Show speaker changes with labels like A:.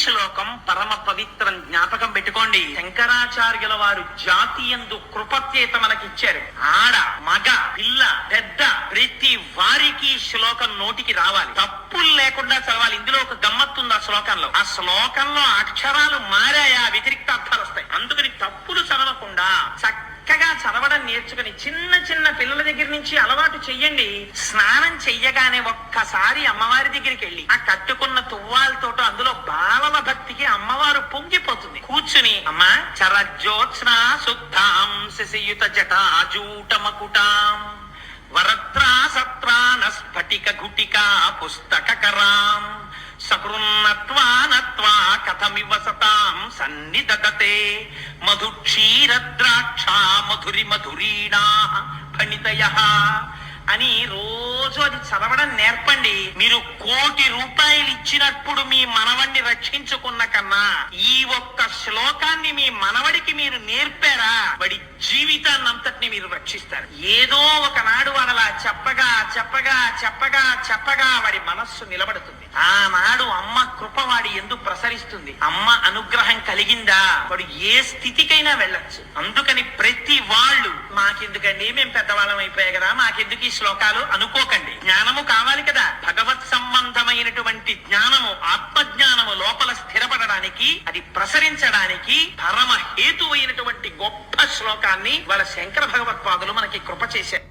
A: శ్లోకం పరమ పవిత్రం, జ్ఞాపకం పెట్టుకోండి. శంకరాచార్యుల వారు జాతియందు కృపత్యేత మనకిచ్చారు. ఆడ మగ పిల్ల పెద్ద ప్రతి వారికి శ్లోకం నోటికి రావాలి, తప్పులు లేకుండా చదవాలి. ఇందులో ఒక గమ్మత్తుంది ఆ శ్లోకంలో అక్షరాలు మారాయా వ్యతిరిక్త అర్థాలు వస్తాయి. అందుకని తప్పులు చదవకుండా చక్కగా చదవడం నేర్చుకుని చిన్న చిన్న పిల్లల దగ్గర నుంచి అలవాటు చెయ్యండి. స్నానం చెయ్యగానే ఒక్కసారి అమ్మవారి దగ్గరికి వెళ్ళి ఆ కట్టుకున్న తువ్వాలతోట అందులో బాలల భక్తికి అమ్మవారు పొంగిపోతుంది. కూర్చుని అమ్మా చరజ్యోత్స్నా శుద్ధాం శశియుత జటాజూటమకుటాం వరత్రా సత్రాన స్ఫటిక గుటికా పుస్తకరాం సకృన్నత్వా నత్వా కథమివ సతాం సన్నిదదతే మధుక్షీరద్రాక్షా మధురి మధురీణా ఫణితయః అని రోజు అది చదవడం నేర్పండి. మీరు 1,00,00,000 రూపాయలు ఇచ్చినప్పుడు మీ మనవడిని రక్షించుకున్న కన్నా ఈ ఒక్క శ్లోకాన్ని మీ మనవడికి మీరు నేర్పారా, వాడి జీవితాన్ని అంతటిని మీరు రక్షిస్తారు. ఏదో ఒకనాడు వాడలా చెప్పగా చెప్పగా చెప్పగా చెప్పగా వాడి మనస్సు నిలబడుతుంది. ఆనాడు అమ్మ కృప వాడి ఎందుకు ప్రసరిస్తుంది. అమ్మ అనుగ్రహం కలిగిందా వాడు ఏ స్థితికైనా వెళ్ళొచ్చు. అందుకని ప్రతి వాళ్ళు మాకెందుకండి, మేము పెద్దవాళ్ళం అయిపోయాయి కదా, మాకెందుకు ఈ శ్లోకాలు అనుకోకండి. జ్ఞానము కావాలి కదా. భగవత్ సంబంధమైనటువంటి జ్ఞానము, ఆత్మజ్ఞానము లోపల స్థిరపడడానికి, అది ప్రసరించడానికి పరమ హేతువైనటువంటి గొప్ప శ్లోకాన్ని వాళ్ళ శంకర భగవత్పాదులు మనకి కృప చేశారు.